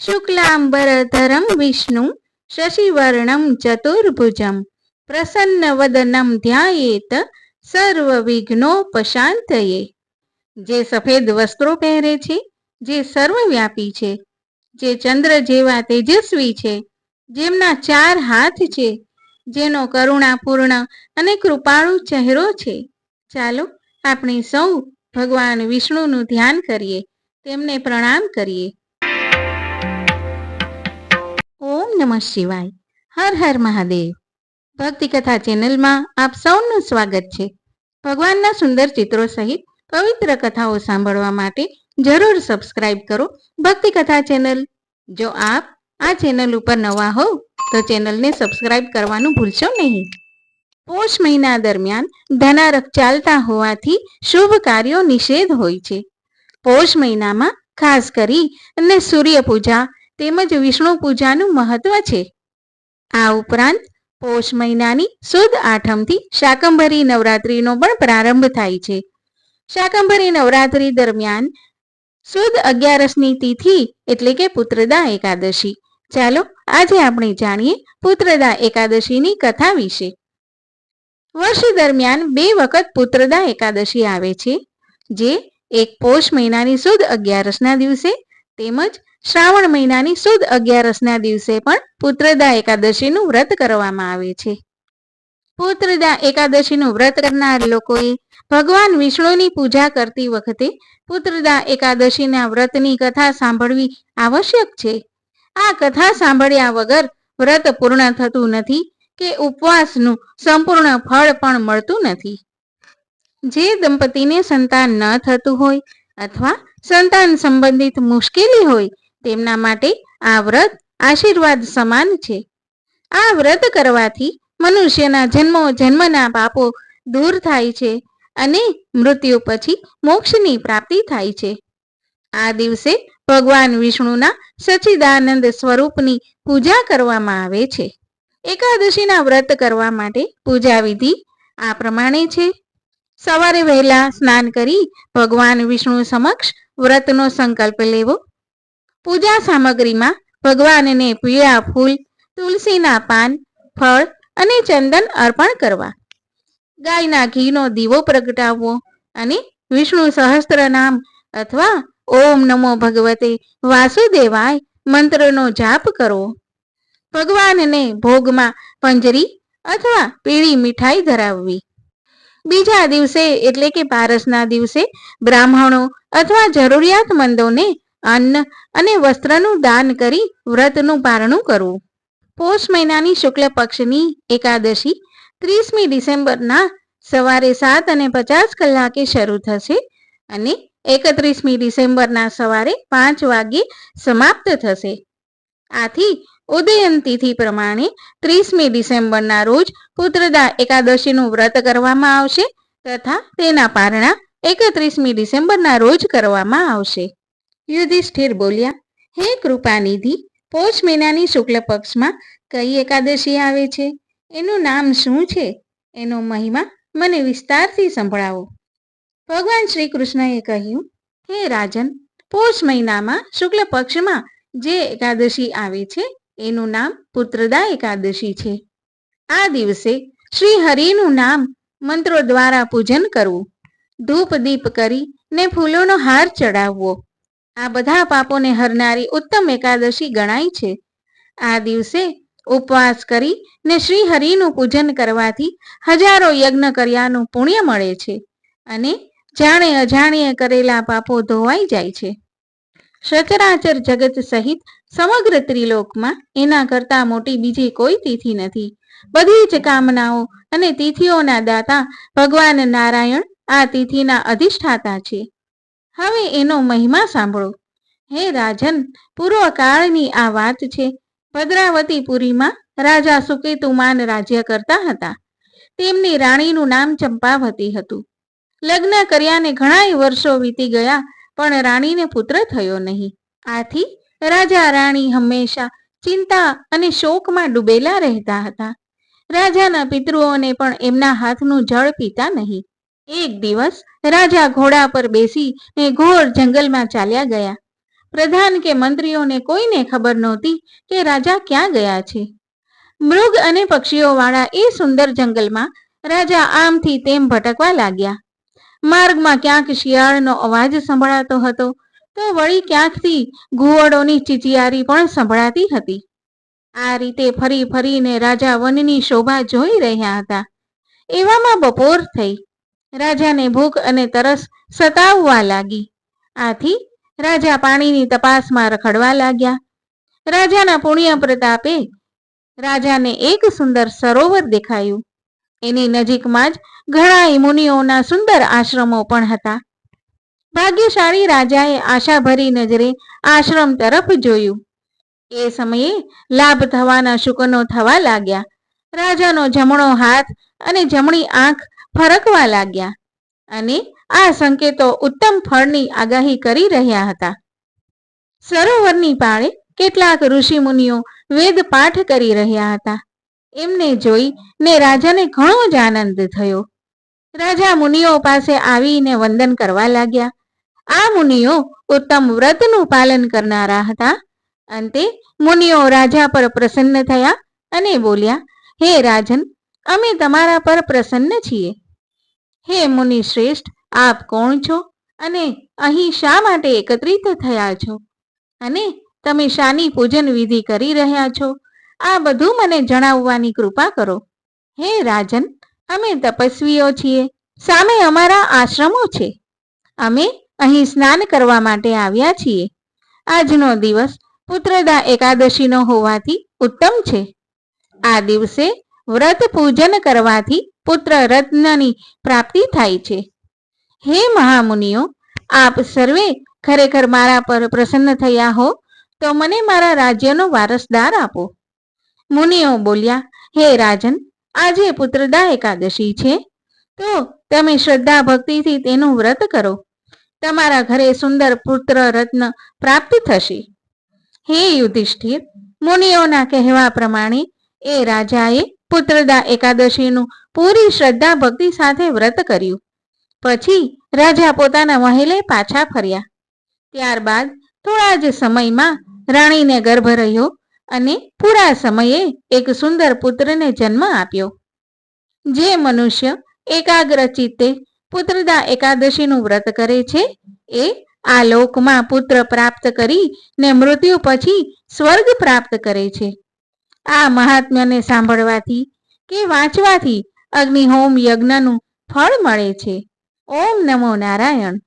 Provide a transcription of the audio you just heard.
શુક્લાંબરધરમ વિષ્ણુ શશિવર્ણમ ચતુર્ભુજમ પ્રસન્નવદનમ ધ્યાયેત સર્વ વિઘ્નોપશાંતયે. જે સફેદ વસ્ત્રો પહેરે છે, જે સર્વવ્યાપી છે, જે ચંદ્ર જેવા તેજસ્વી છે, જેમના 4 હાથ છે, જેનો કરુણાપૂર્ણ અને કૃપાળુ ચહેરો છે. ચાલો આપણે સૌ ભગવાન વિષ્ણુનું ધ્યાન કરીએ, તેમને પ્રણામ કરીએ. ઓમ નમઃ શિવાય. હર હર મહાદેવ. ભક્તિ કથા ચેનલમાં આપ સૌનું સ્વાગત છે. ભગવાનના સુંદર ચિત્રો સહિત પવિત્ર કથાઓ સાંભળવા માટે જરૂર સબસ્ક્રાઇબ કરો ભક્તિ કથા ચેનલ. જો આપ આ ચેનલ ઉપર નવા હો તો ચેનલને સબસ્ક્રાઇબ કરવાનું ભૂલશો નહીં. પોષ મહિના દરમિયાન ધનારક ચાલતા હોવાથી શુભ કાર્યો નિષેધ હોય છે. પોષ મહિનામાં ખાસ કરી અને સૂર્ય પૂજા તેમજ વિષ્ણુ પૂજાનું મહત્વ છે. આ ઉપરાંત પોષ મહિનાની સુદ આઠમથી શાકંભરી નવરાત્રિનો પણ પ્રારંભ થાય છે. શાકંભરી નવરાત્રિ દરમિયાન સુદ 11ની તિથિ એટલે કે પુત્રદા એકાદશી. ચાલો આજે આપણે જાણીએ પુત્રદા એકાદશીની કથા વિશે. વર્ષ દરમિયાન 2 વખત પુત્રદા એકાદશી આવે છે, જે એક પોષ મહિનાની સુદ 11ના દિવસે તેમજ શ્રાવણ મહિનાની સુદ 11ના દિવસે પણ પુત્રદા એકાદશીનું વ્રત કરવામાં આવે છે. પુત્રદા એકાદશીનું વ્રત કરનાર લોકોએ ભગવાન વિષ્ણુની પૂજા કરતી વખતે પુત્રદા એકાદશીના વ્રતની કથા સાંભળવી આવશ્યક છે. આ કથા સાંભળ્યા વગર વ્રત પૂર્ણ થતું નથી કે ઉપવાસનું સંપૂર્ણ ફળ પણ મળતું નથી. જે દંપતીને સંતાન ન થતું હોય અથવા સંતાન સંબંધિત મુશ્કેલી હોય તેમના માટે આ વ્રત આશીર્વાદ સમાન છે. આ વ્રત કરવાથી મનુષ્યના જન્મો જન્મના પાપો દૂર થાય છે અને મૃત્યુ પછી મોક્ષની પ્રાપ્તિ થાય છે. આ દિવસે ભગવાન વિષ્ણુના સચ્ચિદાનંદ સ્વરૂપની પૂજા કરવામાં આવે છે. એકાદશીના વ્રત કરવા માટે પૂજા વિધિ આ પ્રમાણે છે. સવારે વહેલા સ્નાન કરી ભગવાન વિષ્ણુ સમક્ષ વ્રતનો સંકલ્પ લેવો. પૂજા સામગ્રીમાં ભગવાનને પીળા ફૂલ, તુલસીના પાન, ફળ અને ચંદન અર્પણ કરવા. ગાયના ઘીનો દીવો પ્રગટાવવો અને વિષ્ણુ સહસ્ત્ર નામ અથવા ઓમ નમો ભગવતે વાસુદેવાય મંત્રનો જાપ કરવો. ભગવાનને ભોગમાં પંજરી અથવા પીળી મીઠાઈ ધરાવવી. બીજા દિવસે એટલે કે પારસના દિવસે બ્રાહ્મણો અથવા જરૂરિયાતમંદોને અન્ન અને વસ્ત્રનું દાન કરી વ્રતનું પારણું કરવું. પોષ મહિનાની શુક્લ પક્ષની એકાદશી 30મી ડિસેમ્બરના સવારે 7:50 શરૂ થશે અને 31મી ડિસેમ્બરના સવારે 5 વાગ્યે સમાપ્ત થશે. આથી ઉદયન તિથિ પ્રમાણે 30મી ડિસેમ્બરના રોજ પુત્રદા એકાદશીનું વ્રત કરવામાં આવશે તથા તેના પારણા 31મી ડિસેમ્બરના રોજ કરવામાં આવશે. યુધિષ્ઠિર બોલ્યા, હે કૃપાનિધિ, પોષ મહિનાની શુક્લ પક્ષમાં કઈ એકાદશી આવે છે? એનું નામ શું છે? એનો મહિમા મને વિસ્તારથી સંભળાવો. ભગવાન શ્રી કૃષ્ણએ કહ્યું, હે રાજન, પોષ મહિનામાં શુક્લ પક્ષમાં જે એકાદશી આવે છે એનું નામ પુત્રદા એકાદશી છે. આ દિવસે શ્રી હરિનું નામ મંત્રો દ્વારા પૂજન કરવું, ધૂપ દીપ કરી ને ફૂલોનો હાર ચડાવવો. આ બધા પાપોને હરનારી ઉત્તમ એકાદશી ગણાય છે. આ દિવસે ઉપવાસ કરી ને શ્રી હરિનું પૂજન કરવાથી હજારો યજ્ઞ કર્યાનું પુણ્ય મળે છે અને જાણે અજાણ્યે કરેલા પાપો ધોવાઈ જાય છે. સચરાચર જગત સહિત સમગ્ર ત્રિલોકમાં એના કરતાં મોટી બીજી કોઈ તિથિ નથી. બધી જ કામનાઓ અને તિથિઓના દાતા ભગવાન નારાયણ આ તિથિના અધિષ્ઠાતા છે. હવે એનો મહિમા સાંભળો. હે રાજન, પૂર્વકાળની આ વાત છે. ભદ્રાવતીપુરીમાં રાજા સુકેતુમાન રાજ્ય કરતા હતા. તેમની રાણીનું નામ ચંપાવતી હતું. લગ્ન કર્યાને ઘણાય વર્ષો વીતી ગયા પણ રાણીને પુત્ર થયો નહીં. આથી રાજા રાણી હંમેશા ચિંતા અને શોકમાં ડૂબેલા રહેતા હતા. રાજાના પિતૃઓને પણ એમના હાથનું જળ પીતા નહીં. એક દિવસ રાજા ઘોડા પર બેસી ઘોર જંગલમાં ચાલ્યા ગયા. પ્રધાન કે મંત્રીઓને કોઈને ખબર નહોતી કે રાજા ક્યાં ગયા છે. મૃગ અને પક્ષીઓ વાળા એ સુંદર જંગલમાં રાજા આમથી તેમ ભટકવા લાગ્યા. માર્ગમાં ક્યાંક શિયાળનો અવાજ સંભળાતો હતો, તો વળી ક્યાંકથી ઘુવડોની ચીચિયારી પણ સંભળાતી હતી. આ રીતે ફરી ફરીને રાજા વનની શોભા જોઈ રહ્યા હતા. એવામાં બપોર થઈ. રાજાને ભૂખ અને તરસ સતાવવા લાગી. આથી રાજા પાણીની તપાસમાં રખડવા લાગ્યા. રાજાના પુણ્ય પ્રતાપે રાજાને એક સુંદર સરોવર દેખાયું. એની નજીકમાં જ ઘણા મુનિઓના સુંદર આશ્રમો પણ હતા. ભાગ્યશાળી રાજાએ આશાભરી નજરે આશ્રમ તરફ જોયું. એ સમયે લાભ થવાના શુકનો થવા લાગ્યા. રાજાનો જમણો હાથ અને જમણી આંખ ફરકવા લાગ્યા અને આ સંકેતો ઉત્તમ ફળની આગાહી કરી રહ્યા હતા. સરોવરની પાળે કેટલાક ઋષિ મુનિઓ વેદ પાઠ કરી રહ્યા હતા. એમને જોઈ ને રાજાને ઘણો જ આનંદ થયો. રાજા મુનિઓ પાસે આવીને વંદન કરવા લાગ્યા. આ મુનિઓ ઉત્તમ વ્રતનું પાલન કરનારા હતા. અંતે મુનિઓ રાજા પર પ્રસન્ન થયા અને બોલ્યા, હે રાજન, અમે તમારા પર પ્રસન્ન છીએ. હે મુનિ શ્રેષ્ઠ, આપ કોણ છો અને અહીં શા માટે એકત્રિત થયા છો? અને તમે શાની પૂજન વિધિ કરી રહ્યા છો? આ બધું મને જણાવવાની કૃપા કરો. હે રાજન, અમે તપસ્વીઓ છીએ. સામે અમારા આશ્રમો છે. અમે અહીં સ્નાન કરવા માટે આવ્યા છીએ. આજનો દિવસ પુત્રદા એકાદશીનો હોવાથી ઉત્તમ છે. આ દિવસે વ્રત પૂજન કરવાથી પુત્ર રત્નની પ્રાપ્તિ થાય છે. હે મહામુનિઓ, આપ સર્વે ખરેખર મારા પર પ્રસન્ન થયા હો તો મને મારા રાજ્યનો વારસદાર આપો. મુનિઓ બોલ્યા, હે રાજન, આજે પુત્રદા એકાદશી છે, તો તમે શ્રદ્ધા ભક્તિથી તેનું વ્રત કરો. તમારા ઘરે સુંદર પુત્ર રત્ન પ્રાપ્ત થશે. હે યુધિષ્ઠિર, મુનિઓના કહેવા પ્રમાણે એ રાજાએ પુત્રદા એકાદશીનું પૂરી શ્રદ્ધા ભક્તિ સાથે વ્રત કર્યું. પછી રાજા પોતાના મહેલે પાછા ફર્યા. ત્યારબાદ થોડા જ સમયમાં રાણીને ગર્ભ રહ્યો અને પૂરા સમયે એક સુંદર પુત્રને જન્મ આપ્યો. જે મનુષ્ય એકાગ્ર ચિત્તે પુત્રદા એકાદશીનું વ્રત કરે છે, એ આ લોકમાં પુત્ર પ્રાપ્ત કરી ને મૃત્યુ પછી સ્વર્ગ પ્રાપ્ત કરે છે. આ મહાત્મ્યને સાંભળવાથી કે વાંચવાથી અગ્નિહોમ યજ્ઞનું ફળ મળે છે. ઓમ નમો નારાયણ.